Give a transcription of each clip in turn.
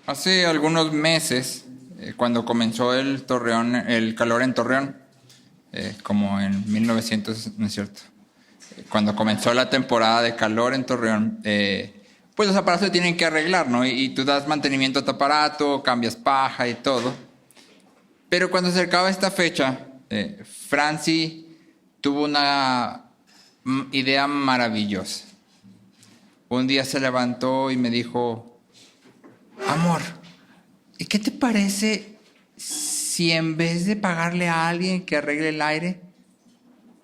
Hace algunos meses, cuando comenzó el calor en Torreón, como en 1900, no es cierto, cuando comenzó la temporada de calor en Torreón, pues los aparatos se tienen que arreglar, ¿no? Y tú das mantenimiento a tu aparato, cambias paja y todo. Pero cuando se acercaba esta fecha, Franci tuvo una idea maravillosa. Un día se levantó y me dijo: amor, ¿y qué te parece si en vez de pagarle a alguien que arregle el aire,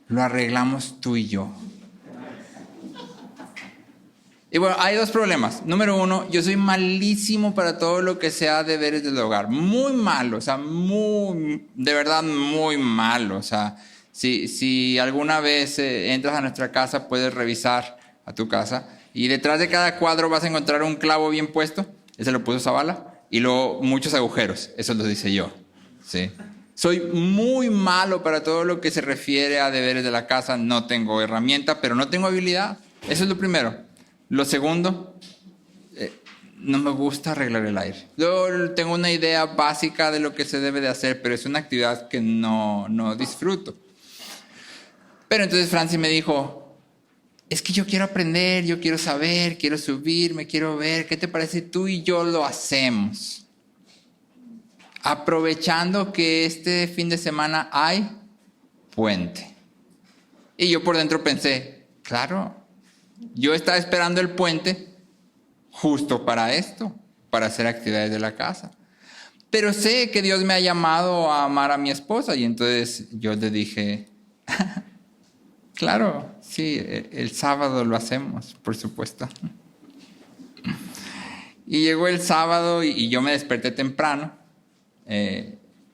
lo arreglamos tú y yo? Y bueno, hay dos problemas. Número uno, yo soy malísimo para todo lo que sea deberes del hogar. Muy malo, o sea, de verdad muy malo. O sea, si alguna vez entras a nuestra casa, puedes revisar a tu casa. Y detrás de cada cuadro vas a encontrar un clavo bien puesto. Ese lo puso Zavala. Y luego muchos agujeros. Eso lo hice yo. ¿Sí? Soy muy malo para todo lo que se refiere a deberes de la casa. No tengo herramienta, pero no tengo habilidad. Eso es lo primero. Lo segundo, no me gusta arreglar el aire. Yo tengo una idea básica de lo que se debe de hacer, pero es una actividad que no disfruto. Pero entonces Franci me dijo: es que yo quiero aprender, yo quiero saber, quiero subirme, quiero ver, ¿qué te parece? Tú y yo lo hacemos. Aprovechando que este fin de semana hay puente. Y yo por dentro pensé, claro, yo estaba esperando el puente justo para esto, para hacer actividades de la casa. Pero sé que Dios me ha llamado a amar a mi esposa y entonces yo le dije, claro, sí, el sábado lo hacemos, por supuesto. Y llegó el sábado y yo me desperté temprano,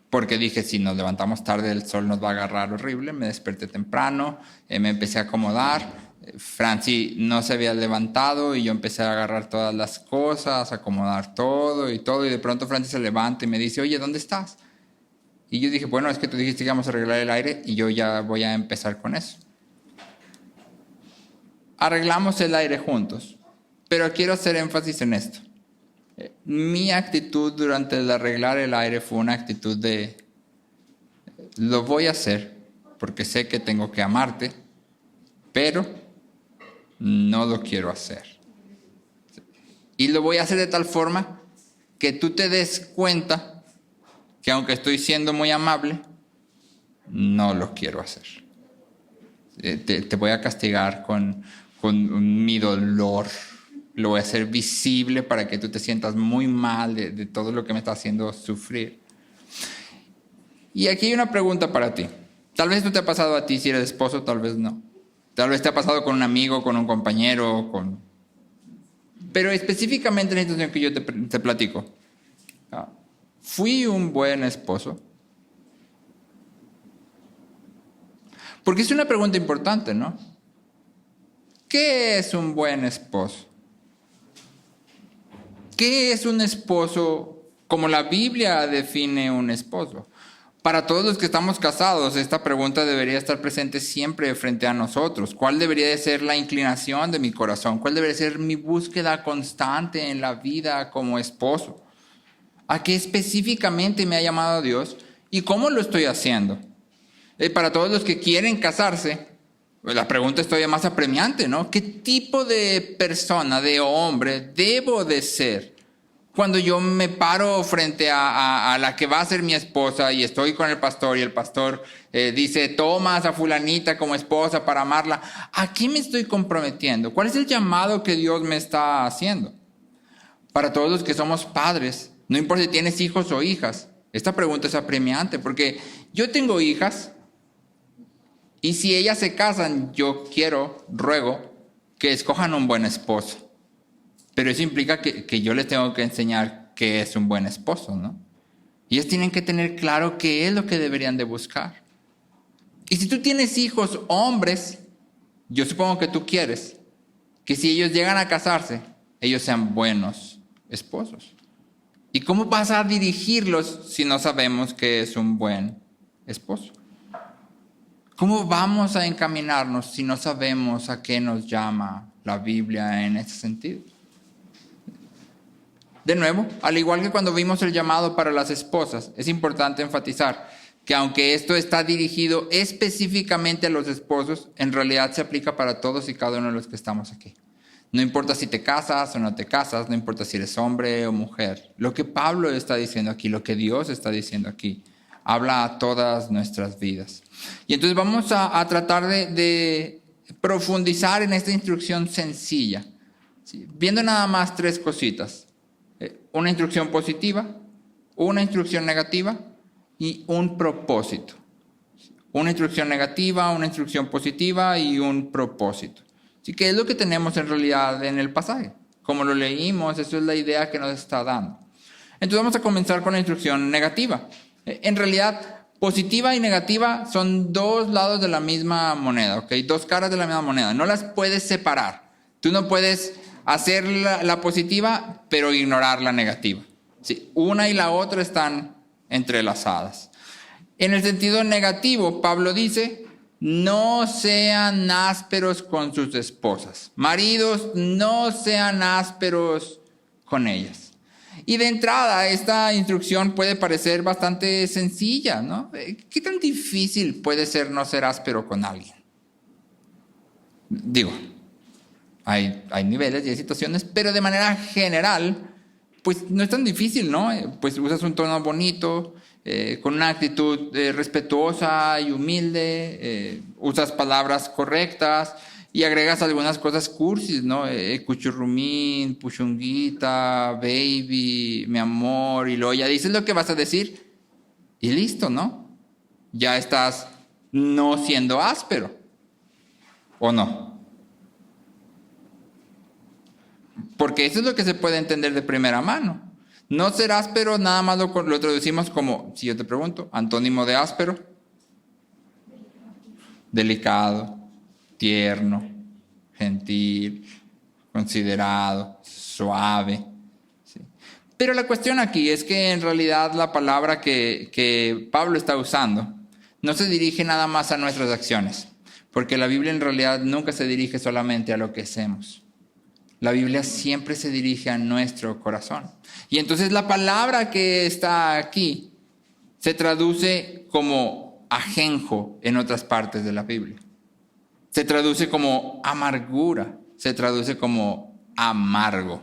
porque dije, si nos levantamos tarde el sol nos va a agarrar horrible. Me desperté temprano, me empecé a acomodar. Franci no se había levantado y yo empecé a agarrar todas las cosas, a acomodar todo y de pronto Franci se levanta y me dice: oye, ¿dónde estás? Y yo dije, bueno, es que tú dijiste que íbamos a arreglar el aire y yo ya voy a empezar con eso. Arreglamos el aire juntos, pero quiero hacer énfasis en esto. Mi actitud durante el arreglar el aire fue una actitud de: lo voy a hacer porque sé que tengo que amarte, pero no lo quiero hacer. Y lo voy a hacer de tal forma que tú te des cuenta que aunque estoy siendo muy amable, no lo quiero hacer. Te voy a castigar con mi dolor. Lo voy a hacer visible para que tú te sientas muy mal de todo lo que me está haciendo sufrir. Y aquí hay una pregunta para ti. Tal vez esto te ha pasado a ti si eres esposo, tal vez no. Tal vez te ha pasado con un amigo, con un compañero, pero específicamente en la situación que yo te platico. ¿Fui un buen esposo? Porque es una pregunta importante, ¿no? ¿Qué es un buen esposo? ¿Qué es un esposo como la Biblia define un esposo? Para todos los que estamos casados, esta pregunta debería estar presente siempre frente a nosotros. ¿Cuál debería de ser la inclinación de mi corazón? ¿Cuál debería ser mi búsqueda constante en la vida como esposo? ¿A qué específicamente me ha llamado Dios? ¿Y cómo lo estoy haciendo? Para todos los que quieren casarse, pues la pregunta es todavía más apremiante, ¿no? ¿Qué tipo de persona, de hombre, debo de ser cuando yo me paro frente a la que va a ser mi esposa y estoy con el pastor y el pastor dice: tomas a fulanita como esposa para amarla? ¿A qué me estoy comprometiendo? ¿Cuál es el llamado que Dios me está haciendo? Para todos los que somos padres, no importa si tienes hijos o hijas, esta pregunta es apremiante porque yo tengo hijas y si ellas se casan, yo ruego que escojan un buen esposo. Pero eso implica que yo les tengo que enseñar qué es un buen esposo, ¿no? Y ellos tienen que tener claro qué es lo que deberían de buscar. Y si tú tienes hijos hombres, yo supongo que tú quieres que si ellos llegan a casarse, ellos sean buenos esposos. ¿Y cómo vas a dirigirlos si no sabemos qué es un buen esposo? ¿Cómo vamos a encaminarnos si no sabemos a qué nos llama la Biblia en ese sentido? De nuevo, al igual que cuando vimos el llamado para las esposas, es importante enfatizar que aunque esto está dirigido específicamente a los esposos, en realidad se aplica para todos y cada uno de los que estamos aquí. No importa si te casas o no te casas, no importa si eres hombre o mujer. Lo que Pablo está diciendo aquí, lo que Dios está diciendo aquí, habla a todas nuestras vidas. Y entonces vamos a tratar de profundizar en esta instrucción sencilla, ¿sí? Viendo nada más 3 cositas. Una instrucción positiva, una instrucción negativa y un propósito. Una instrucción negativa, una instrucción positiva y un propósito. Así que es lo que tenemos en realidad en el pasaje. Como lo leímos, eso es la idea que nos está dando. Entonces vamos a comenzar con la instrucción negativa. En realidad, positiva y negativa son 2 lados de la misma moneda, ¿ok? 2 caras de la misma moneda. No las puedes separar. Tú no puedes hacer la positiva, pero ignorar la negativa. Sí, una y la otra están entrelazadas. En el sentido negativo, Pablo dice: no sean ásperos con sus esposas. Maridos, no sean ásperos con ellas. Y de entrada, esta instrucción puede parecer bastante sencilla, ¿no? ¿Qué tan difícil puede ser no ser áspero con alguien? Digo, hay niveles y hay situaciones, pero de manera general, pues no es tan difícil, ¿no? Pues usas un tono bonito, con una actitud respetuosa y humilde, usas palabras correctas y agregas algunas cosas cursis, ¿no? Cuchurrumín, puchunguita, baby, mi amor, y luego ya dices lo que vas a decir y listo, ¿no? Ya estás no siendo áspero, ¿o no? Porque eso es lo que se puede entender de primera mano. No ser áspero, nada más lo traducimos como, si yo te pregunto, antónimo de áspero: delicado, tierno, gentil, considerado, suave. ¿Sí? Pero la cuestión aquí es que en realidad la palabra que Pablo está usando no se dirige nada más a nuestras acciones, porque la Biblia en realidad nunca se dirige solamente a lo que hacemos. La Biblia siempre se dirige a nuestro corazón. Y entonces la palabra que está aquí se traduce como ajenjo en otras partes de la Biblia. Se traduce como amargura, se traduce como amargo.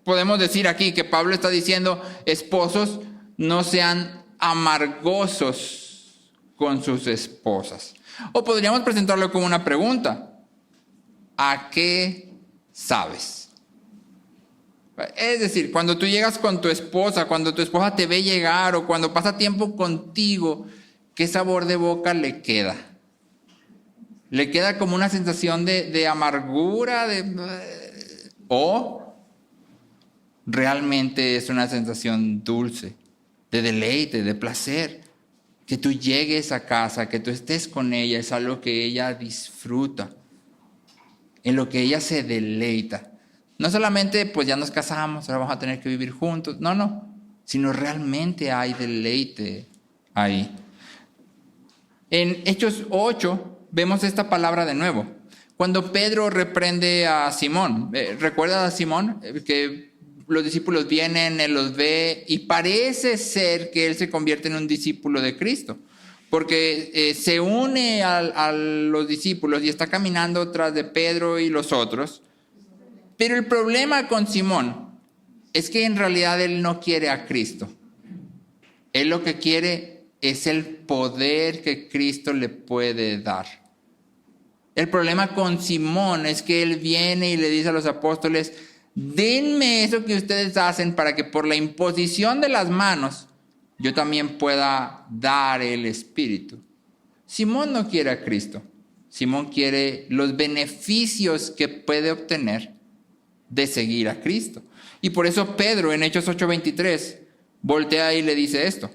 Podemos decir aquí que Pablo está diciendo: esposos, no sean amargosos con sus esposas. O podríamos presentarlo como una pregunta: ¿a qué sabes? Es decir, cuando tú llegas con tu esposa, cuando tu esposa te ve llegar o cuando pasa tiempo contigo, ¿qué sabor de boca le queda? ¿Le queda como una sensación de amargura? ¿O realmente es una sensación dulce, de deleite, de placer? Que tú llegues a casa, que tú estés con ella, es algo que ella disfruta, en lo que ella se deleita. No solamente, pues ya nos casamos, ahora vamos a tener que vivir juntos. No, sino realmente hay deleite ahí. En Hechos 8 vemos esta palabra de nuevo. Cuando Pedro reprende a Simón, ¿recuerdas a Simón? Que los discípulos vienen, él los ve y parece ser que él se convierte en un discípulo de Cristo. Porque se une a los discípulos y está caminando tras de Pedro y los otros. Pero el problema con Simón es que en realidad él no quiere a Cristo. Él lo que quiere es el poder que Cristo le puede dar. El problema con Simón es que él viene y le dice a los apóstoles: denme eso que ustedes hacen para que por la imposición de las manos yo también pueda dar el Espíritu. Simón no quiere a Cristo. Simón quiere los beneficios que puede obtener de seguir a Cristo. Y por eso Pedro en Hechos 8:23 voltea y le dice esto: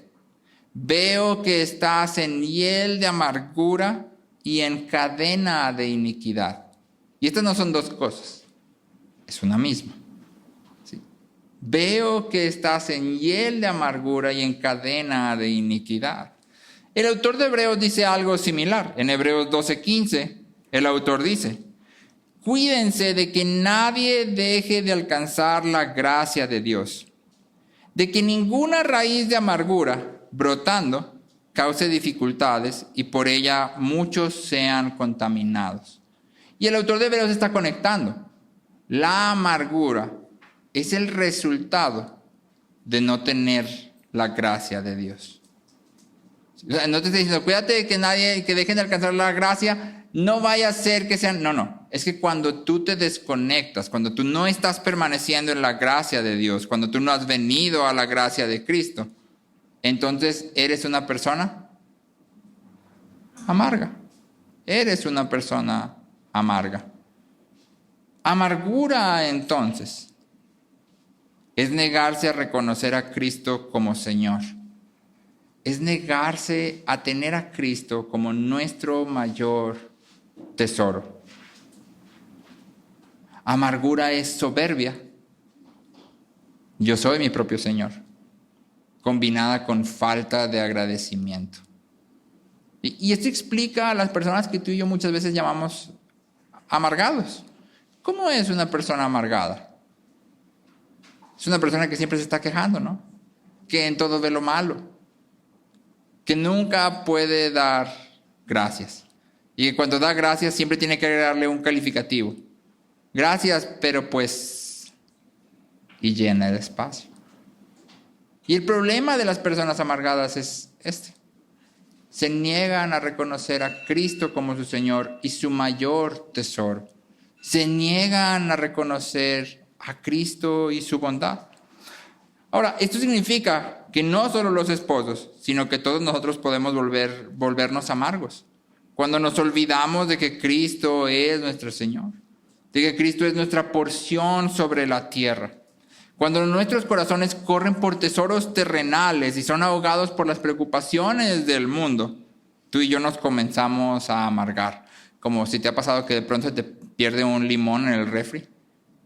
veo que estás en hiel de amargura y en cadena de iniquidad. Y estas no son 2 cosas, es una misma. ¿Sí? Veo que estás en hiel de amargura y en cadena de iniquidad. El autor de Hebreos dice algo similar. En Hebreos 12:15 el autor dice: Cuídense de que nadie deje de alcanzar la gracia de Dios, de que ninguna raíz de amargura brotando cause dificultades y por ella muchos sean contaminados. Y el autor de Hebreos está conectando. La amargura es el resultado de no tener la gracia de Dios. O sea, no te estoy diciendo, cuídate de que dejen de alcanzar la gracia, no vaya a ser que sean... No. Es que cuando tú te desconectas, cuando tú no estás permaneciendo en la gracia de Dios, cuando tú no has venido a la gracia de Cristo, entonces eres una persona amarga. Eres una persona amarga. Amargura, entonces, es negarse a reconocer a Cristo como Señor. Es negarse a tener a Cristo como nuestro mayor tesoro. Amargura es soberbia. Yo soy mi propio Señor, combinada con falta de agradecimiento. Y esto explica a las personas que tú y yo muchas veces llamamos amargados. ¿Cómo es una persona amargada? Es una persona que siempre se está quejando, ¿no? Que en todo ve lo malo. Que nunca puede dar gracias. Y que cuando da gracias siempre tiene que agregarle un calificativo. Gracias, pero pues... Y llena el espacio. Y el problema de las personas amargadas es este. Se niegan a reconocer a Cristo como su Señor y su mayor tesoro. Se niegan a reconocer a Cristo y su bondad. Ahora, esto significa que no solo los esposos, sino que todos nosotros podemos volvernos amargos. Cuando nos olvidamos de que Cristo es nuestro Señor, de que Cristo es nuestra porción sobre la tierra. Cuando nuestros corazones corren por tesoros terrenales y son ahogados por las preocupaciones del mundo, tú y yo nos comenzamos a amargar. Como si te ha pasado que de pronto te pierde un limón en el refri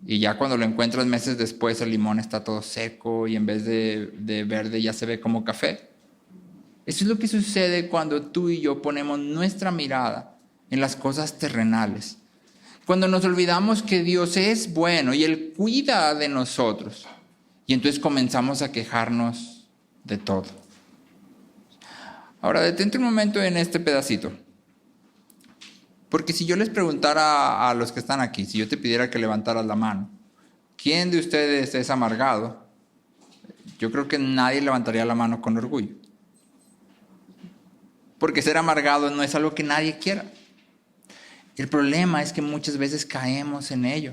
y ya cuando lo encuentras meses después el limón está todo seco y en vez de verde ya se ve como café. Eso es lo que sucede cuando tú y yo ponemos nuestra mirada en las cosas terrenales. Cuando nos olvidamos que Dios es bueno y Él cuida de nosotros. Y entonces comenzamos a quejarnos de todo. Ahora, detente un momento en este pedacito. Porque si yo les preguntara a los que están aquí, si yo te pidiera que levantaras la mano, ¿quién de ustedes es amargado? Yo creo que nadie levantaría la mano con orgullo. Porque ser amargado no es algo que nadie quiera. El problema es que muchas veces caemos en ello.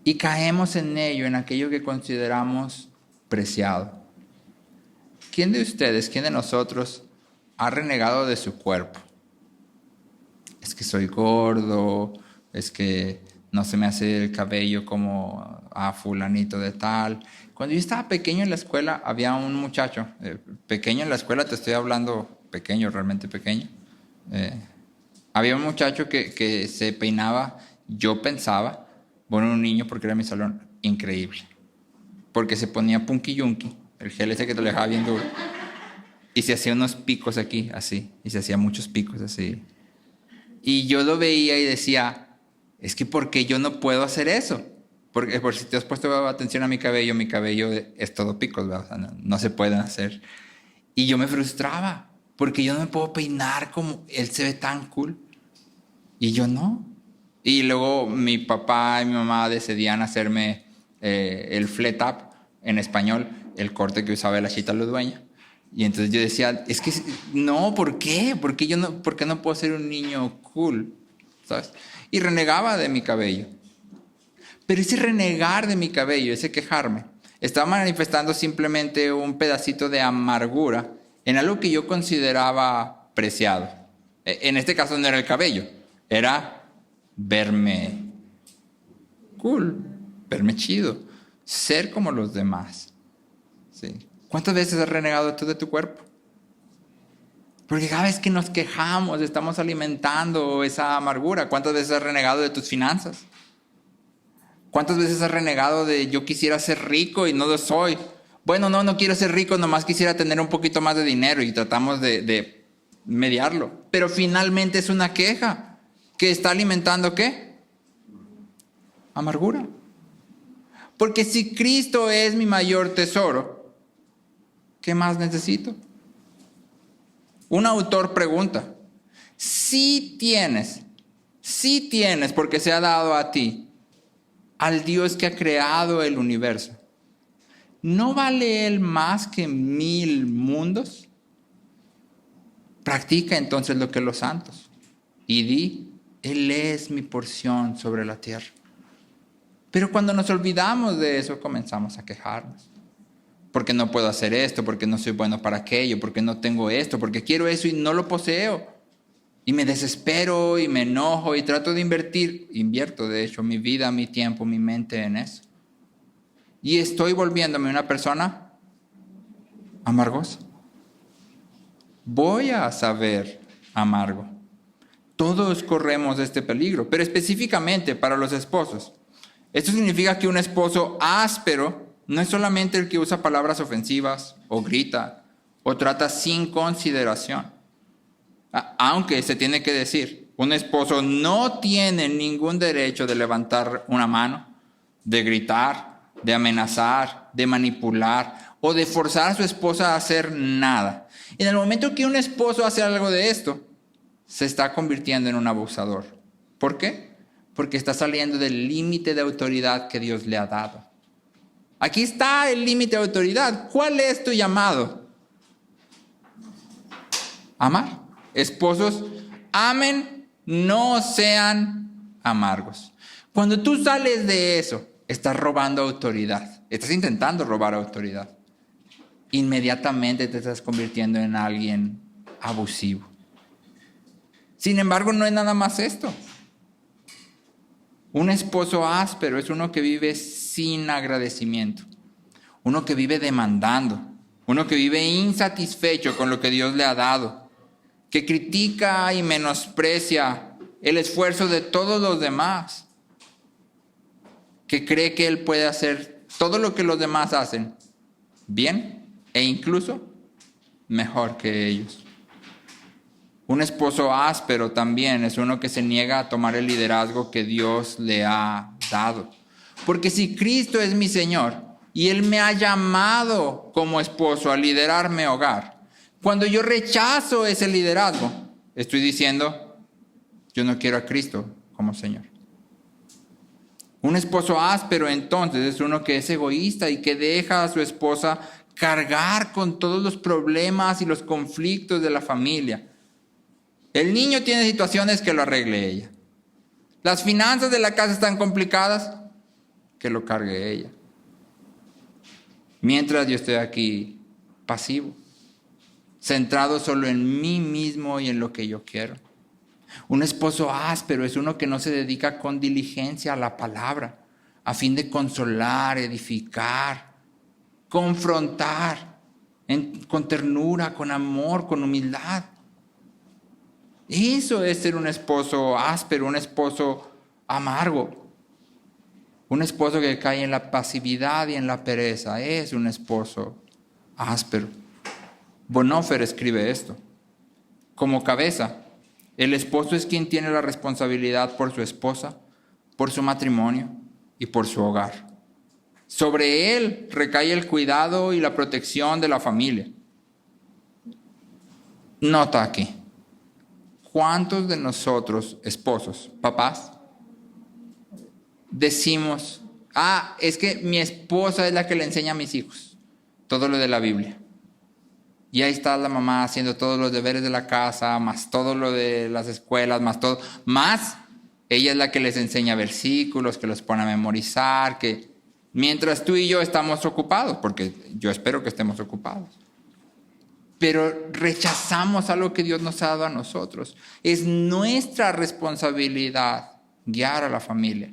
Y caemos en ello, en aquello que consideramos preciado. ¿Quién de ustedes, quién de nosotros ha renegado de su cuerpo? Es que soy gordo, es que no se me hace el cabello como a fulanito de tal. Cuando yo estaba pequeño en la escuela, había un muchacho, pequeño en la escuela, te estoy hablando pequeño, realmente pequeño. Había un muchacho que se peinaba, yo pensaba, bueno, un niño porque era mi salón, increíble. Porque se ponía punky yunky, el gel ese que te lo dejaba bien duro. Y se hacía unos picos aquí, así. Y se hacía muchos picos así. Y yo lo veía y decía, es que ¿por qué yo no puedo hacer eso? Porque por si te has puesto atención a mi cabello es todo picos, ¿verdad? O sea, no se pueden hacer. Y yo me frustraba, porque yo no me puedo peinar como él se ve tan cool. Y yo no. Y luego mi papá y mi mamá decidían hacerme el flat up en español, el corte que usaba la Chita Ludueña. Y entonces yo decía, es que no, ¿por qué? ¿Por qué no puedo ser un niño cool? ¿Sabes? Y renegaba de mi cabello. Pero ese renegar de mi cabello, ese quejarme, estaba manifestando simplemente un pedacito de amargura en algo que yo consideraba preciado. En este caso no era el cabello, era verme cool, verme chido, ser como los demás. ¿Sí? ¿Cuántas veces has renegado tú de tu cuerpo? Porque cada vez que nos quejamos estamos alimentando esa amargura. ¿Cuántas veces has renegado de tus finanzas? ¿Cuántas veces has renegado de yo quisiera ser rico y no lo soy? Bueno, no quiero ser rico, nomás quisiera tener un poquito más de dinero y tratamos de mediarlo. Pero finalmente es una queja. que está alimentando ¿qué? Amargura. Porque si Cristo es mi mayor tesoro, ¿qué más necesito? Un autor pregunta, si tienes, porque se ha dado a ti, al Dios que ha creado el universo, ¿no vale Él más que 1000 mundos? Practica entonces lo que los santos y di, Él es mi porción sobre la tierra. Pero cuando nos olvidamos de eso, comenzamos a quejarnos. Porque no puedo hacer esto, porque no soy bueno para aquello, porque no tengo esto, porque quiero eso y no lo poseo. Y me desespero y me enojo y trato de invierto de hecho mi vida, mi tiempo, mi mente en eso. Y estoy volviéndome una persona amargosa. Voy a saber amargo. Todos corremos este peligro, pero específicamente para los esposos. Esto significa que un esposo áspero no es solamente el que usa palabras ofensivas o grita o trata sin consideración. Aunque se tiene que decir, un esposo no tiene ningún derecho de levantar una mano, de gritar, de amenazar, de manipular o de forzar a su esposa a hacer nada. En el momento que un esposo hace algo de esto, se está convirtiendo en un abusador. ¿Por qué? Porque está saliendo del límite de autoridad que Dios le ha dado. Aquí está el límite de autoridad. ¿Cuál es tu llamado? Amar. Esposos, amen, no sean amargos. Cuando tú sales de eso, estás robando autoridad. Estás intentando robar autoridad. Inmediatamente te estás convirtiendo en alguien abusivo. Sin embargo, no es nada más esto. Un esposo áspero es uno que vive sin agradecimiento. Uno que vive demandando. Uno que vive insatisfecho con lo que Dios le ha dado. Que critica y menosprecia el esfuerzo de todos los demás. Que cree que él puede hacer todo lo que los demás hacen bien e incluso mejor que ellos. Un esposo áspero también es uno que se niega a tomar el liderazgo que Dios le ha dado. Porque si Cristo es mi Señor y Él me ha llamado como esposo a liderar mi hogar, cuando yo rechazo ese liderazgo, estoy diciendo, yo no quiero a Cristo como Señor. Un esposo áspero entonces es uno que es egoísta y que deja a su esposa cargar con todos los problemas y los conflictos de la familia. El niño tiene situaciones, que lo arregle ella. Las finanzas de la casa están complicadas, que lo cargue ella. Mientras yo estoy aquí pasivo, centrado solo en mí mismo y en lo que yo quiero. Un esposo áspero es uno que no se dedica con diligencia a la palabra, a fin de consolar, edificar, confrontar, con ternura, con amor, con humildad. Eso es ser un esposo áspero, un esposo amargo. Un esposo que cae en la pasividad y en la pereza. Es un esposo áspero. Bonhoeffer escribe esto. Como cabeza, el esposo es quien tiene la responsabilidad por su esposa, por su matrimonio y por su hogar. Sobre él recae el cuidado y la protección de la familia. Nota aquí. ¿Cuántos de nosotros, esposos, papás, decimos, es que mi esposa es la que le enseña a mis hijos todo lo de la Biblia? Y ahí está la mamá haciendo todos los deberes de la casa, más todo lo de las escuelas, más todo. Más ella es la que les enseña versículos, que los pone a memorizar, que mientras tú y yo estamos ocupados, porque yo espero que estemos ocupados. Pero rechazamos algo que Dios nos ha dado a nosotros. Es nuestra responsabilidad guiar a la familia,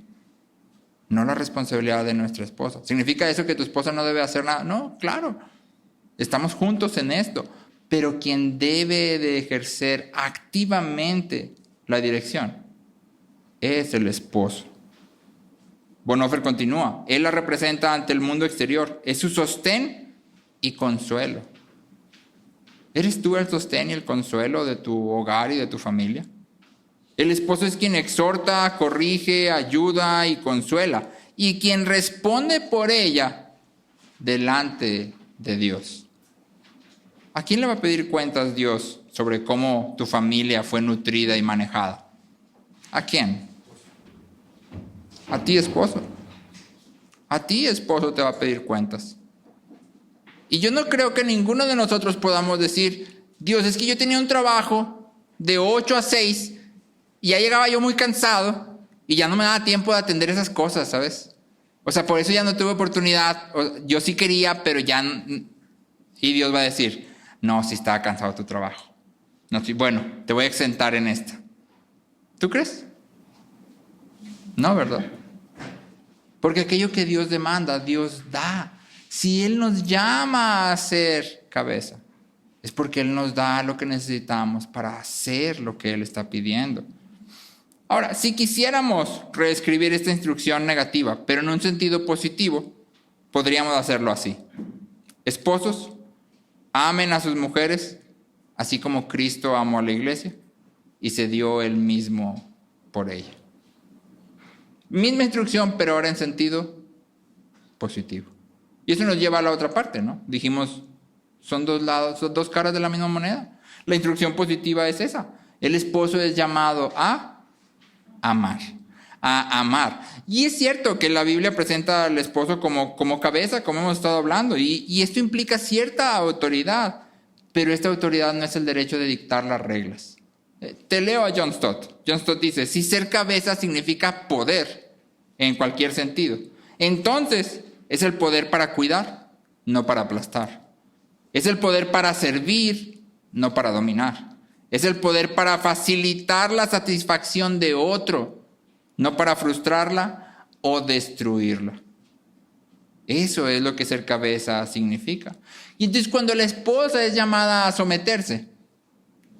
no la responsabilidad de nuestra esposa. ¿Significa eso que tu esposa no debe hacer nada? No, claro. Estamos juntos en esto. Pero quien debe de ejercer activamente la dirección es el esposo. Bonhoeffer continúa. Él la representa ante el mundo exterior. Es su sostén y consuelo. ¿Eres tú el sostén y el consuelo de tu hogar y de tu familia? El esposo es quien exhorta, corrige, ayuda y consuela, y quien responde por ella delante de Dios. ¿A quién le va a pedir cuentas Dios sobre cómo tu familia fue nutrida y manejada? ¿A quién? A ti, esposo. A ti, esposo, te va a pedir cuentas. Y yo no creo que ninguno de nosotros podamos decir, Dios, es que yo tenía un trabajo de 8 a 6 y ya llegaba yo muy cansado y ya no me daba tiempo de atender esas cosas, ¿sabes? O sea, por eso ya no tuve oportunidad. Yo sí quería, pero ya... Y Dios va a decir, no, si estaba cansado tu trabajo. No, sí, bueno, te voy a exentar en esta. ¿Tú crees? No, ¿verdad? Porque aquello que Dios demanda, Dios da. Si Él nos llama a ser cabeza, es porque Él nos da lo que necesitamos para hacer lo que Él está pidiendo. Ahora, si quisiéramos reescribir esta instrucción negativa, pero en un sentido positivo, podríamos hacerlo así. Esposos, amen a sus mujeres, así como Cristo amó a la iglesia y se dio Él mismo por ella. Misma instrucción, pero ahora en sentido positivo. Y eso nos lleva a la otra parte, ¿no? Dijimos, son dos lados, son dos caras de la misma moneda. La instrucción positiva es esa. El esposo es llamado a amar. A amar. Y es cierto que la Biblia presenta al esposo como cabeza, como hemos estado hablando, y esto implica cierta autoridad, pero esta autoridad no es el derecho de dictar las reglas. Te leo a John Stott. John Stott dice, si ser cabeza significa poder en cualquier sentido, entonces es el poder para cuidar, no para aplastar. Es el poder para servir, no para dominar. Es el poder para facilitar la satisfacción de otro, no para frustrarla o destruirla. Eso es lo que ser cabeza significa. Y entonces cuando la esposa es llamada a someterse,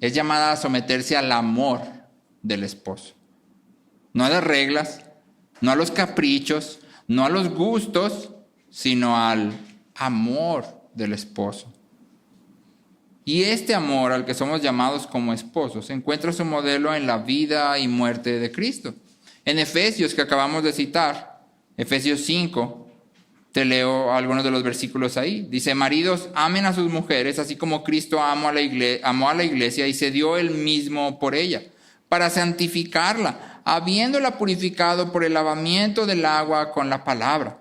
es llamada a someterse al amor del esposo. No a las reglas, no a los caprichos, no a los gustos, sino al amor del esposo. Y este amor al que somos llamados como esposos encuentra su modelo en la vida y muerte de Cristo. En Efesios, que acabamos de citar, Efesios 5, te leo algunos de los versículos ahí. Dice, maridos, amen a sus mujeres, así como Cristo amó a la iglesia y se dio él mismo por ella, para santificarla, habiéndola purificado por el lavamiento del agua con la palabra.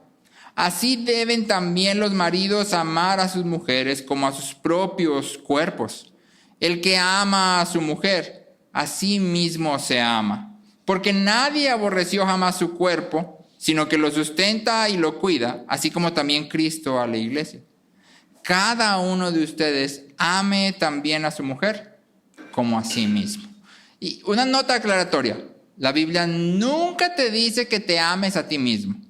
Así deben también los maridos amar a sus mujeres como a sus propios cuerpos. El que ama a su mujer, a sí mismo se ama. Porque nadie aborreció jamás su cuerpo, sino que lo sustenta y lo cuida, así como también Cristo a la iglesia. Cada uno de ustedes ame también a su mujer como a sí mismo. Y una nota aclaratoria, la Biblia nunca te dice que te ames a ti mismo.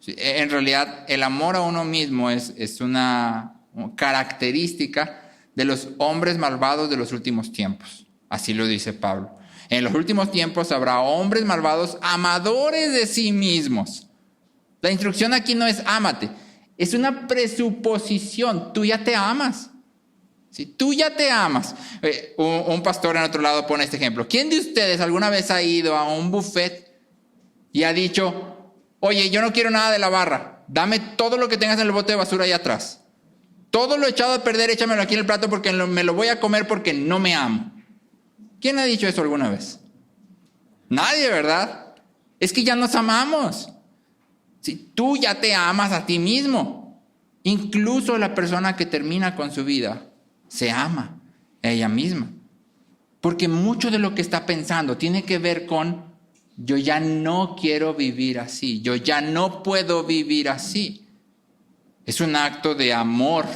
En realidad, el amor a uno mismo es una característica de los hombres malvados de los últimos tiempos. Así lo dice Pablo. En los últimos tiempos habrá hombres malvados amadores de sí mismos. La instrucción aquí no es ámate, es una presuposición. Tú ya te amas. ¿Sí? Tú ya te amas. Un pastor en otro lado pone este ejemplo. ¿Quién de ustedes alguna vez ha ido a un buffet y ha dicho, oye, yo no quiero nada de la barra, dame todo lo que tengas en el bote de basura ahí atrás? Todo lo echado a perder, échamelo aquí en el plato porque me lo voy a comer porque no me amo. ¿Quién ha dicho eso alguna vez? Nadie, ¿verdad? Es que ya nos amamos. Si tú ya te amas a ti mismo, incluso la persona que termina con su vida se ama a ella misma. Porque mucho de lo que está pensando tiene que ver con yo ya no quiero vivir así, yo ya no puedo vivir así. Es un acto de amor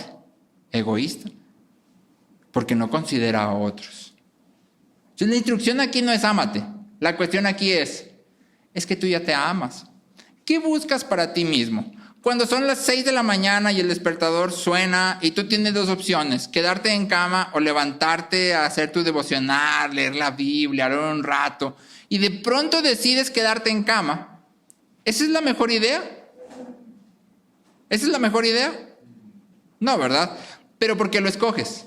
egoísta, porque no considera a otros. Entonces la instrucción aquí no es ámate, la cuestión aquí es que tú ya te amas. ¿Qué buscas para ti mismo? Cuando son las 6 de la mañana y el despertador suena y tú tienes dos opciones, quedarte en cama o levantarte a hacer tu devocional, leer la Biblia, orar un rato, y de pronto decides quedarte en cama, ¿esa es la mejor idea? ¿Esa es la mejor idea? No, ¿verdad? Pero ¿por qué lo escoges?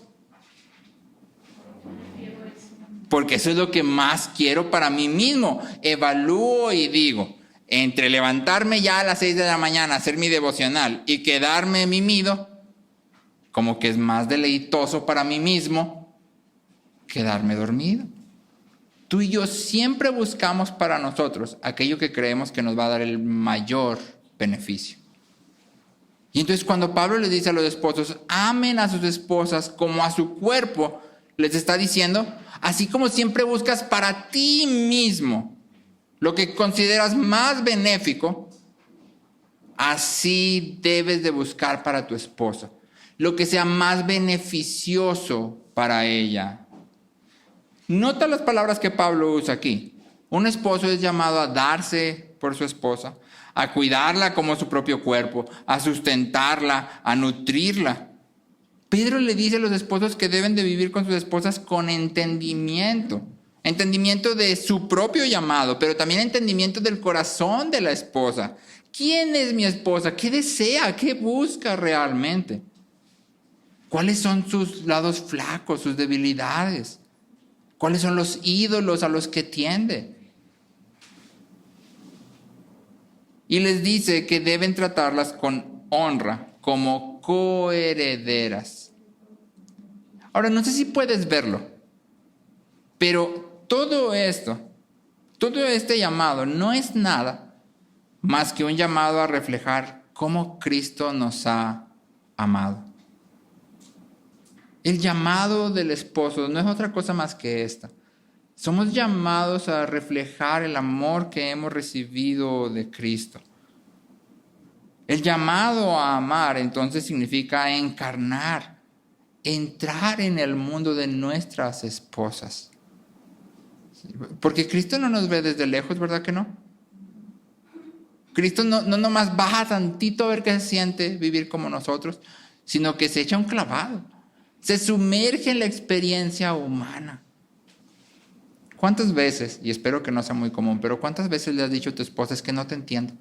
porque eso es lo que más quiero para mí mismo. Evalúo y digo, entre levantarme ya a las 6 de la mañana, hacer mi devocional y quedarme mimido, como que es más deleitoso para mí mismo quedarme dormido. Tú y yo siempre buscamos para nosotros aquello que creemos que nos va a dar el mayor beneficio. Y entonces cuando Pablo les dice a los esposos, amen a sus esposas como a su cuerpo, les está diciendo, así como siempre buscas para ti mismo lo que consideras más benéfico, así debes de buscar para tu esposa lo que sea más beneficioso para ella. Nota las palabras que Pablo usa aquí. Un esposo es llamado a darse por su esposa, a cuidarla como su propio cuerpo, a sustentarla, a nutrirla. Pedro le dice a los esposos que deben de vivir con sus esposas con entendimiento. Entendimiento de su propio llamado, pero también entendimiento del corazón de la esposa. ¿Quién es mi esposa? ¿Qué desea? ¿Qué busca realmente? ¿Cuáles son sus lados flacos, sus debilidades? ¿Cuáles son los ídolos a los que tiende? Y les dice que deben tratarlas con honra, como coherederas. Ahora, no sé si puedes verlo, pero todo este llamado no es nada más que un llamado a reflejar cómo Cristo nos ha amado. El llamado del esposo no es otra cosa más que esta. Somos llamados a reflejar el amor que hemos recibido de Cristo. El llamado a amar entonces significa encarnar, entrar en el mundo de nuestras esposas. Porque Cristo no nos ve desde lejos, ¿verdad que no? Cristo no nomás baja tantito a ver qué se siente vivir como nosotros, sino que se echa un clavado. Se sumerge en la experiencia humana. ¿Cuántas veces, y espero que no sea muy común, pero cuántas veces le has dicho a tu esposa es que no te entiendo?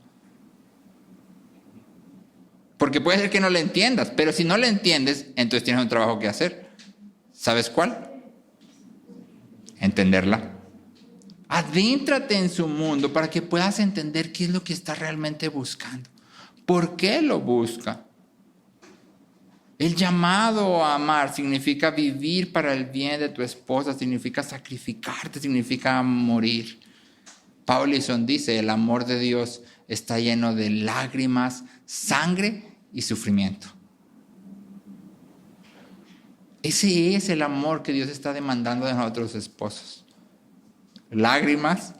Porque puede ser que no le entiendas, pero si no le entiendes, entonces tienes un trabajo que hacer. ¿Sabes cuál? Entenderla. Adéntrate en su mundo para que puedas entender qué es lo que está realmente buscando. ¿Por qué lo busca? El llamado a amar significa vivir para el bien de tu esposa, significa sacrificarte, significa morir. Paulison dice, el amor de Dios está lleno de lágrimas, sangre y sufrimiento. Ese es el amor que Dios está demandando de nosotros esposos. Lágrimas,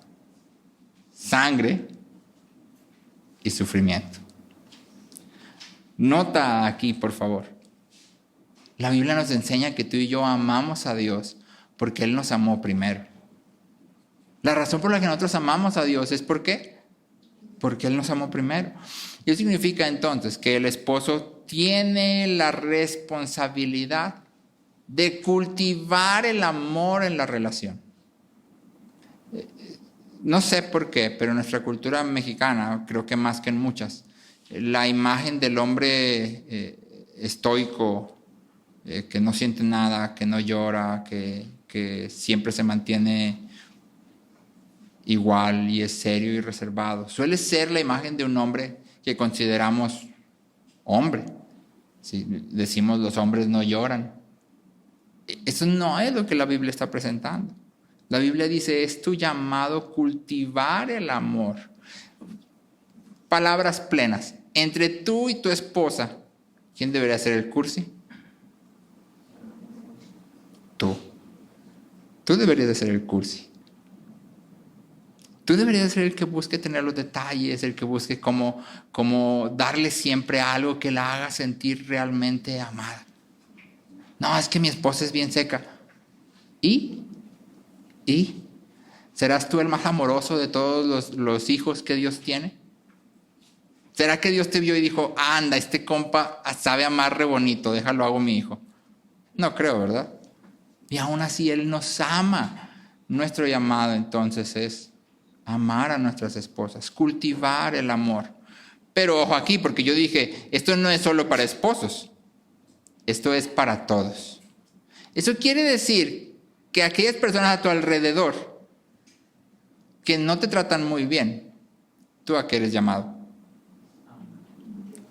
sangre y sufrimiento. Nota aquí, por favor. La Biblia nos enseña que tú y yo amamos a Dios porque Él nos amó primero. La razón por la que nosotros amamos a Dios es ¿por qué? Porque Él nos amó primero. Y eso significa entonces que el esposo tiene la responsabilidad de cultivar el amor en la relación. No sé por qué, pero en nuestra cultura mexicana, creo que más que en muchas, la imagen del hombre estoico, que no siente nada, que no llora, que siempre se mantiene igual y es serio y reservado, suele ser la imagen de un hombre que consideramos hombre. Si decimos los hombres no lloran. Eso no es lo que la Biblia está presentando. La Biblia dice, es tu llamado cultivar el amor. Palabras plenas. Entre tú y tu esposa, ¿quién debería ser el cursi? Tú deberías de ser el cursi. Tú deberías de ser el que busque tener los detalles, el que busque como darle siempre algo que la haga sentir realmente amada. No, es que mi esposa es bien seca. ¿Y? ¿Serás tú el más amoroso de todos los hijos que Dios tiene? ¿Será que Dios te vio y dijo, anda, este compa sabe amar re bonito, déjalo hago mi hijo? No creo, ¿verdad? Y aún así Él nos ama. Nuestro llamado entonces es amar a nuestras esposas, cultivar el amor. Pero ojo aquí, porque yo dije, esto no es solo para esposos, esto es para todos. Eso quiere decir que aquellas personas a tu alrededor que no te tratan muy bien, ¿tú a qué eres llamado?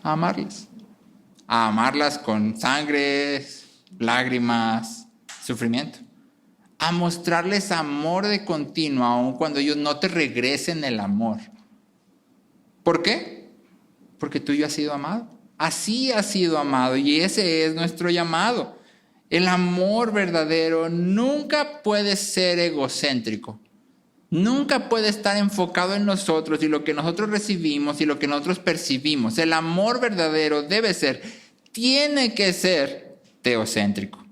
A amarlas. A amarlas con sangre, lágrimas, sufrimiento. A mostrarles amor de continuo, aun cuando ellos no te regresen el amor. ¿Por qué? Porque tú ya has sido amado. Así has sido amado y ese es nuestro llamado. El amor verdadero nunca puede ser egocéntrico. Nunca puede estar enfocado en nosotros y lo que nosotros recibimos y lo que nosotros percibimos. El amor verdadero tiene que ser teocéntrico.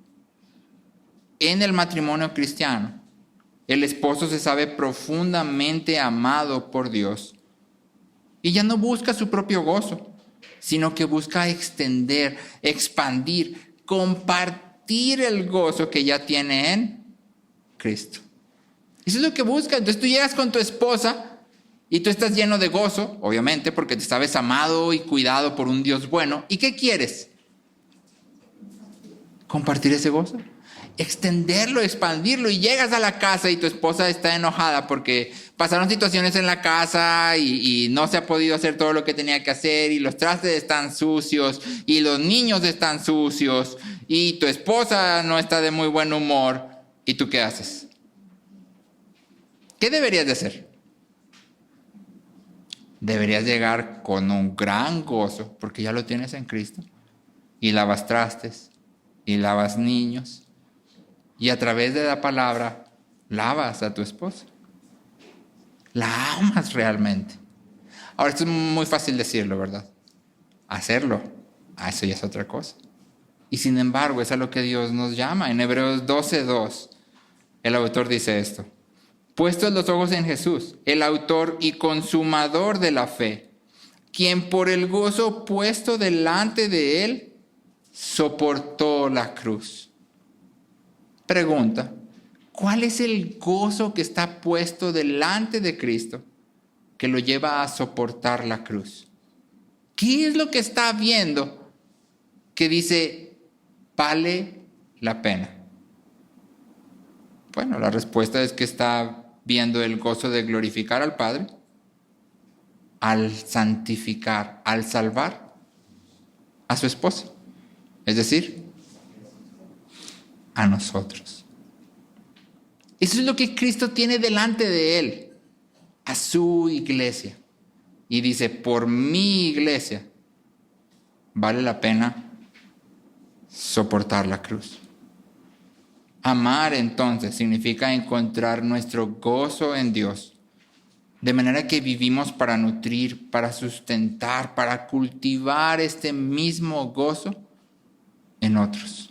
En el matrimonio cristiano, el esposo se sabe profundamente amado por Dios y ya no busca su propio gozo, sino que busca extender, expandir, compartir el gozo que ya tiene en Cristo. Eso es lo que busca. Entonces tú llegas con tu esposa y tú estás lleno de gozo, obviamente, porque te sabes amado y cuidado por un Dios bueno. ¿Y qué quieres? Compartir ese gozo, extenderlo, expandirlo, y llegas a la casa y tu esposa está enojada porque pasaron situaciones en la casa y no se ha podido hacer todo lo que tenía que hacer y los trastes están sucios y los niños están sucios y tu esposa no está de muy buen humor. ¿Y tú qué haces? ¿Qué deberías de hacer? Deberías llegar con un gran gozo porque ya lo tienes en Cristo y lavas trastes y lavas niños y a través de la palabra lavas a tu esposa. La amas realmente. Ahora, esto es muy fácil decirlo, ¿verdad? Hacerlo, eso ya es otra cosa. Y sin embargo, es a lo que Dios nos llama. En Hebreos 12:2, el autor dice esto: puestos los ojos en Jesús, el autor y consumador de la fe, quien por el gozo puesto delante de él, soportó la cruz. Pregunta: ¿cuál es el gozo que está puesto delante de Cristo que lo lleva a soportar la cruz? ¿Qué es lo que está viendo que dice vale la pena? Bueno, la respuesta es que está viendo el gozo de glorificar al Padre, al santificar, al salvar a su esposa, es decir, a nosotros. Eso es lo que Cristo tiene delante de él, a su iglesia. Y dice, por mi iglesia vale la pena soportar la cruz. Amar entonces significa encontrar nuestro gozo en Dios, de manera que vivimos para nutrir, para sustentar, para cultivar este mismo gozo en otros.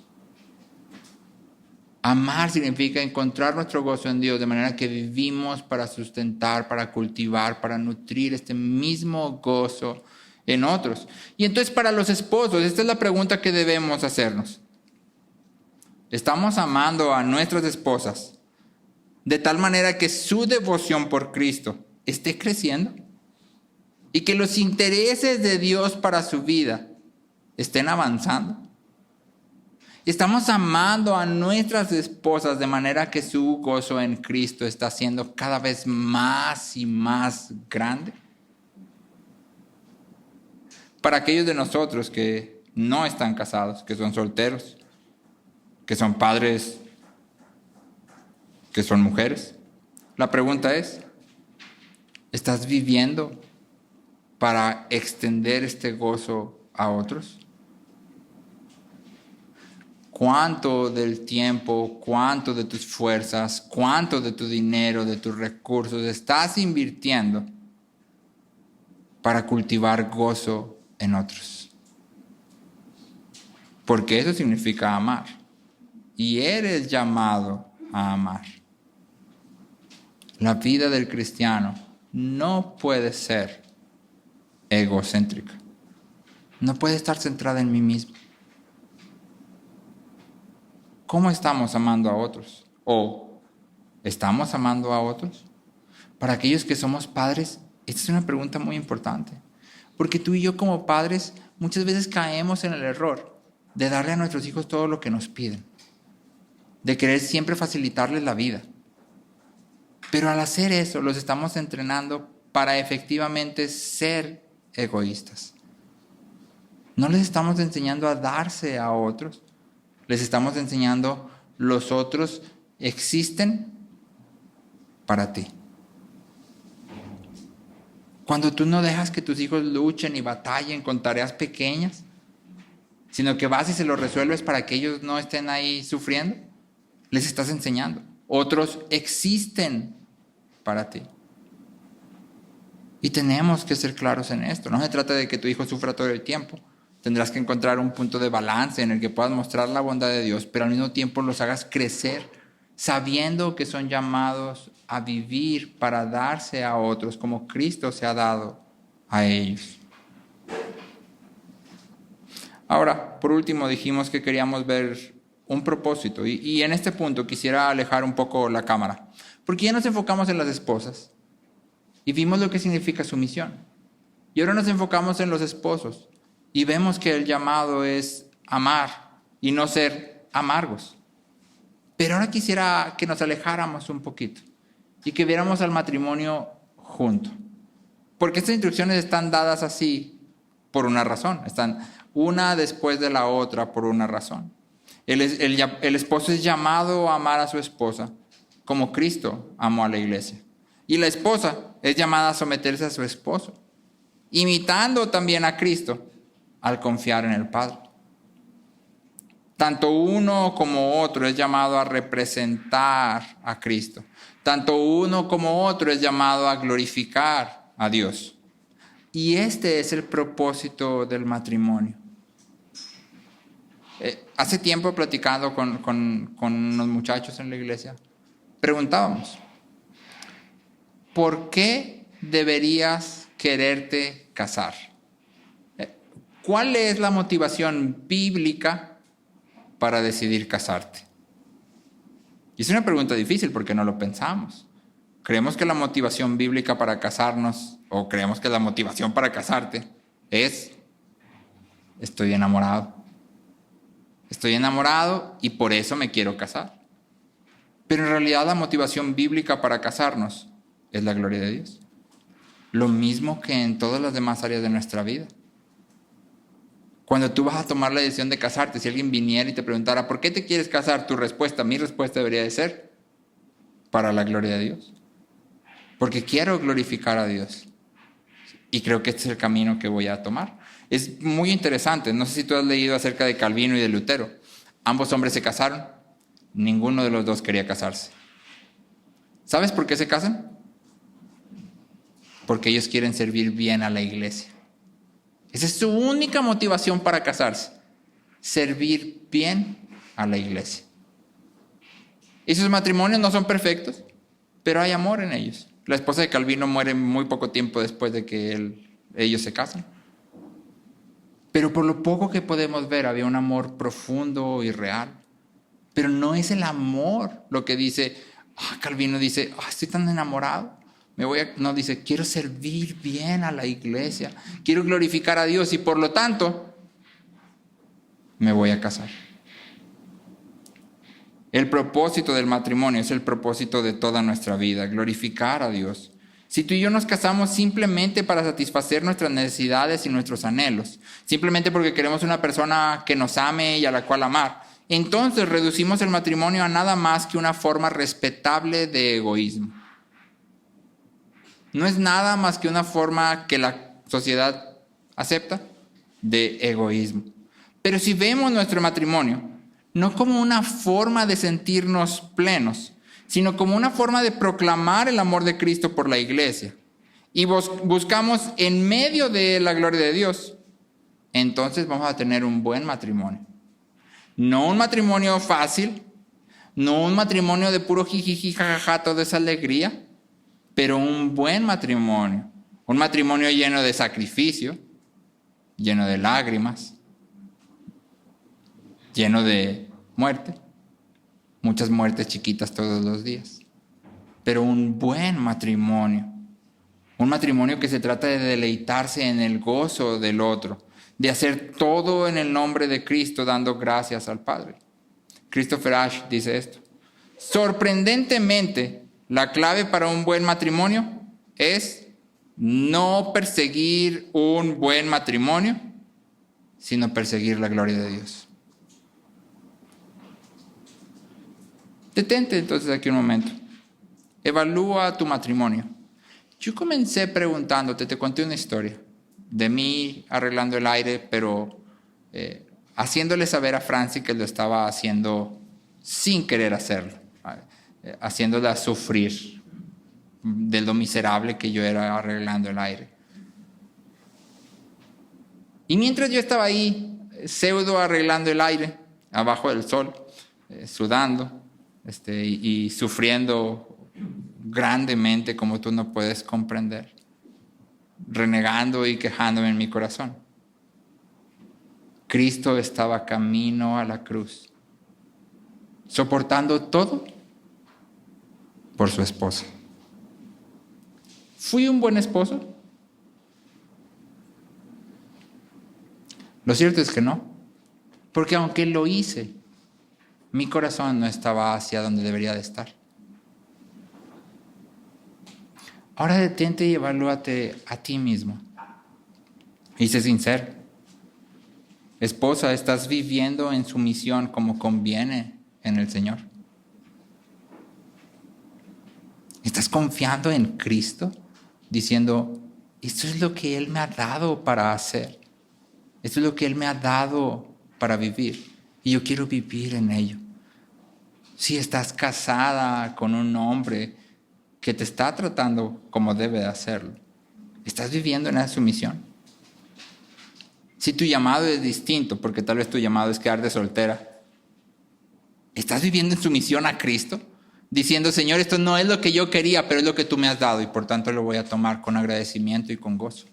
Amar significa encontrar nuestro gozo en Dios, de manera que vivimos para sustentar, para cultivar, para nutrir este mismo gozo en otros. Y entonces para los esposos, esta es la pregunta que debemos hacernos. ¿Estamos amando a nuestras esposas de tal manera que su devoción por Cristo esté creciendo y que los intereses de Dios para su vida estén avanzando? ¿Estamos amando a nuestras esposas de manera que su gozo en Cristo está siendo cada vez más y más grande? Para aquellos de nosotros que no están casados, que son solteros, que son padres, que son mujeres, la pregunta es, ¿estás viviendo para extender este gozo a otros? ¿Cuánto del tiempo, cuánto de tus fuerzas, cuánto de tu dinero, de tus recursos estás invirtiendo para cultivar gozo en otros? Porque eso significa amar. Y eres llamado a amar. La vida del cristiano no puede ser egocéntrica. No puede estar centrada en mí mismo. ¿Cómo estamos amando a otros? ¿O estamos amando a otros? Para aquellos que somos padres, esta es una pregunta muy importante. Porque tú y yo como padres muchas veces caemos en el error de darle a nuestros hijos todo lo que nos piden. de querer siempre facilitarles la vida. Pero al hacer eso, los estamos entrenando para efectivamente ser egoístas. No les estamos enseñando a darse a otros, les estamos enseñando los otros existen para ti. Cuando tú no dejas que tus hijos luchen y batallen con tareas pequeñas, sino que vas y se lo resuelves para que ellos no estén ahí sufriendo, les estás enseñando. Otros existen para ti. Y tenemos que ser claros en esto. No se trata de que tu hijo sufra todo el tiempo. Tendrás que encontrar un punto de balance en el que puedas mostrar la bondad de Dios, pero al mismo tiempo los hagas crecer, sabiendo que son llamados a vivir para darse a otros como Cristo se ha dado a ellos. Ahora, por último, dijimos que queríamos ver un propósito y en este punto quisiera alejar un poco la cámara, porque ya nos enfocamos en las esposas y vimos lo que significa sumisión. Y ahora nos enfocamos en los esposos y vemos que el llamado es amar y no ser amargos. Pero ahora quisiera que nos alejáramos un poquito y que viéramos al matrimonio junto. Porque estas instrucciones están dadas así por una razón. Están una después de la otra por una razón. El esposo es llamado a amar a su esposa como Cristo amó a la iglesia. Y la esposa es llamada a someterse a su esposo, imitando también a Cristo al confiar en el Padre. Tanto uno como otro es llamado a representar a Cristo. Tanto uno como otro es llamado a glorificar a Dios. Y este es el propósito del matrimonio. Hace tiempo platicando con unos muchachos en la iglesia, preguntábamos, ¿por qué deberías quererte casar? ¿Cuál es la motivación bíblica para decidir casarte? Y es una pregunta difícil porque no lo pensamos. Creemos que la motivación bíblica para casarnos, o creemos que la motivación para casarte es, estoy enamorado. Estoy enamorado y por eso me quiero casar. Pero en realidad la motivación bíblica para casarnos es la gloria de Dios. Lo mismo que en todas las demás áreas de nuestra vida. Cuando tú vas a tomar la decisión de casarte, si alguien viniera y te preguntara, ¿por qué te quieres casar? Mi respuesta debería de ser, para la gloria de Dios. Porque quiero glorificar a Dios. Y creo que este es el camino que voy a tomar. Es muy interesante. No sé si tú has leído acerca de Calvino y de Lutero. Ambos hombres se casaron. Ninguno de los dos quería casarse. ¿Sabes por qué se casan? Porque ellos quieren servir bien a la iglesia. Esa es su única motivación para casarse. Servir bien a la iglesia. Y sus matrimonios no son perfectos, pero hay amor en ellos. La esposa de Calvino muere muy poco tiempo después de que ellos se casan. Pero por lo poco que podemos ver, había un amor profundo y real. Pero no es el amor lo que dice, Calvino dice, estoy tan enamorado. No, dice, quiero servir bien a la iglesia, quiero glorificar a Dios y por lo tanto me voy a casar. El propósito del matrimonio es el propósito de toda nuestra vida, glorificar a Dios. Si tú y yo nos casamos simplemente para satisfacer nuestras necesidades y nuestros anhelos, simplemente porque queremos una persona que nos ame y a la cual amar, entonces reducimos el matrimonio a nada más que una forma respetable de egoísmo. No es nada más que una forma que la sociedad acepta de egoísmo. Pero si vemos nuestro matrimonio no como una forma de sentirnos plenos, sino como una forma de proclamar el amor de Cristo por la iglesia, y buscamos en medio de la gloria de Dios, entonces vamos a tener un buen matrimonio. No un matrimonio fácil, no un matrimonio de puro jijiji, jajaja, toda esa alegría, pero un buen matrimonio, un matrimonio lleno de sacrificio, lleno de lágrimas, lleno de muerte, muchas muertes chiquitas todos los días, pero un buen matrimonio, un matrimonio que se trata de deleitarse en el gozo del otro, de hacer todo en el nombre de Cristo dando gracias al Padre. Christopher Ash dice esto: sorprendentemente, la clave para un buen matrimonio es no perseguir un buen matrimonio, sino perseguir la gloria de Dios. Detente entonces aquí un momento. Evalúa tu matrimonio. Yo comencé preguntándote, te conté una historia de mí arreglando el aire, pero haciéndole saber a Franci que lo estaba haciendo sin querer hacerlo, haciéndola sufrir de lo miserable que yo era arreglando el aire. Y mientras yo estaba ahí, pseudo arreglando el aire, abajo del sol, sudando y sufriendo grandemente como tú no puedes comprender, renegando y quejándome en mi corazón, Cristo estaba camino a la cruz, soportando todo por su esposa. ¿Fui un buen esposo? Lo cierto es que no, porque aunque lo hice, mi corazón no estaba hacia donde debería de estar. Ahora detente y evalúate a ti mismo. Y sé sincero. Esposa, ¿estás viviendo en sumisión como conviene en el Señor? ¿Estás confiando en Cristo? Diciendo, esto es lo que Él me ha dado para hacer. Esto es lo que Él me ha dado para vivir. Y yo quiero vivir en ello. Si estás casada con un hombre que te está tratando como debe de hacerlo, ¿estás viviendo en esa sumisión? Si tu llamado es distinto, porque tal vez tu llamado es quedar de soltera, ¿estás viviendo en sumisión a Cristo? Diciendo, Señor, esto no es lo que yo quería, pero es lo que tú me has dado y por tanto lo voy a tomar con agradecimiento y con gozo.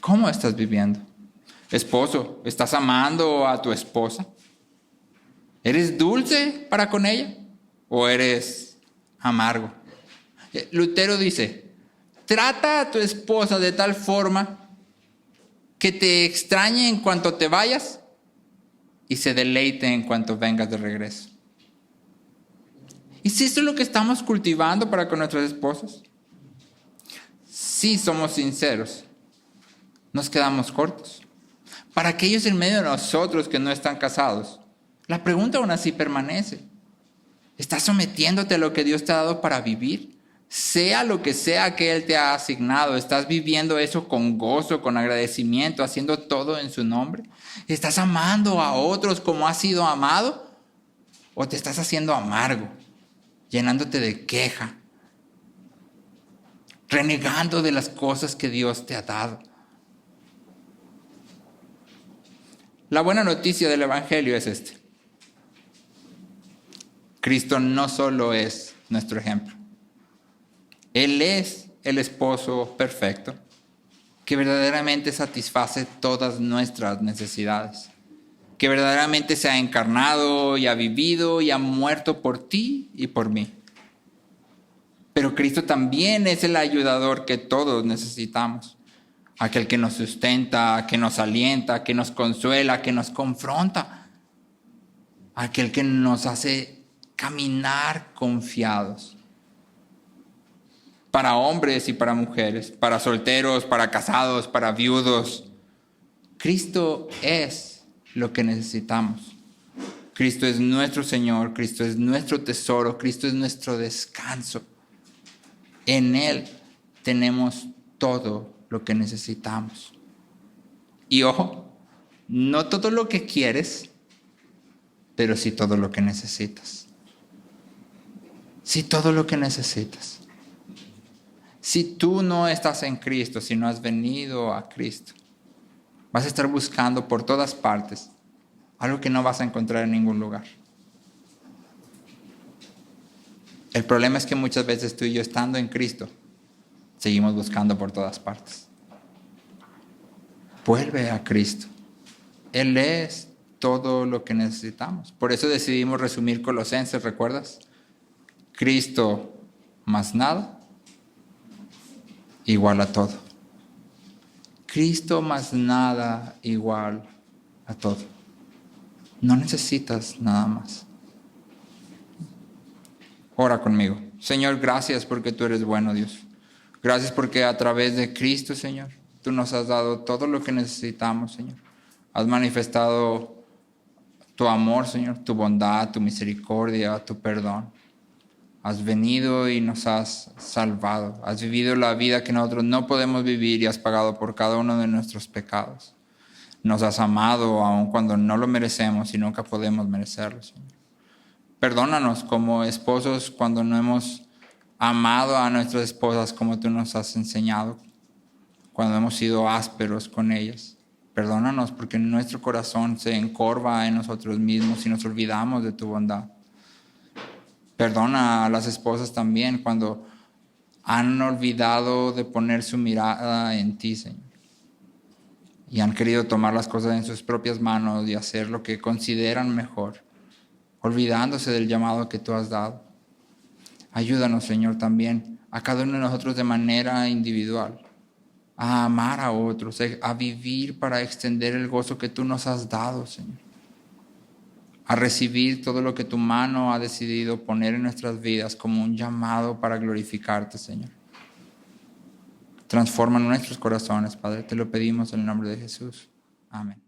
¿Cómo estás viviendo? Esposo, ¿estás amando a tu esposa? ¿Eres dulce para con ella o eres amargo? Lutero dice, trata a tu esposa de tal forma que te extrañe en cuanto te vayas y se deleite en cuanto vengas de regreso. ¿Y si esto es lo que estamos cultivando para con nuestras esposas? Si somos sinceros, nos quedamos cortos. Para aquellos en medio de nosotros que no están casados, la pregunta aún así permanece. ¿Estás sometiéndote a lo que Dios te ha dado para vivir? Sea lo que sea que Él te ha asignado, ¿estás viviendo eso con gozo, con agradecimiento, haciendo todo en su nombre? ¿Estás amando a otros como has sido amado? ¿O te estás haciendo amargo, llenándote de queja, renegando de las cosas que Dios te ha dado? La buena noticia del Evangelio es este. Cristo no solo es nuestro ejemplo. Él es el esposo perfecto que verdaderamente satisface todas nuestras necesidades, que verdaderamente se ha encarnado y ha vivido y ha muerto por ti y por mí. Pero Cristo también es el ayudador que todos necesitamos, aquel que nos sustenta, que nos alienta, que nos consuela, que nos confronta, aquel que nos hace caminar confiados. Para hombres y para mujeres, para solteros, para casados, para viudos. Cristo es lo que necesitamos. Cristo es nuestro Señor, Cristo es nuestro tesoro, Cristo es nuestro descanso. En Él tenemos todo lo que necesitamos. Y ojo, no todo lo que quieres, pero sí todo lo que necesitas. Sí todo lo que necesitas. Si tú no estás en Cristo, si no has venido a Cristo, vas a estar buscando por todas partes algo que no vas a encontrar en ningún lugar. El problema es que muchas veces tú y yo, estando en Cristo, seguimos buscando por todas partes. Vuelve a Cristo. Él es todo lo que necesitamos. Por eso decidimos resumir Colosenses, ¿recuerdas? Cristo más nada igual a todo. Cristo más nada igual a todo. No necesitas nada más. Ora conmigo. Señor, gracias porque tú eres bueno, Dios. Gracias porque a través de Cristo, Señor, tú nos has dado todo lo que necesitamos, Señor. Has manifestado tu amor, Señor, tu bondad, tu misericordia, tu perdón. Has venido y nos has salvado. Has vivido la vida que nosotros no podemos vivir y has pagado por cada uno de nuestros pecados. Nos has amado aun cuando no lo merecemos y nunca podemos merecerlo, Señor. Perdónanos como esposos cuando no hemos amado a nuestras esposas como tú nos has enseñado, cuando hemos sido ásperos con ellas. Perdónanos porque nuestro corazón se encorva en nosotros mismos y nos olvidamos de tu bondad. Perdona a las esposas también cuando han olvidado de poner su mirada en ti, Señor. Y han querido tomar las cosas en sus propias manos y hacer lo que consideran mejor, olvidándose del llamado que tú has dado. Ayúdanos, Señor, también a cada uno de nosotros de manera individual, a amar a otros, a vivir para extender el gozo que tú nos has dado, Señor. A recibir todo lo que tu mano ha decidido poner en nuestras vidas como un llamado para glorificarte, Señor. Transforma nuestros corazones, Padre, te lo pedimos en el nombre de Jesús. Amén.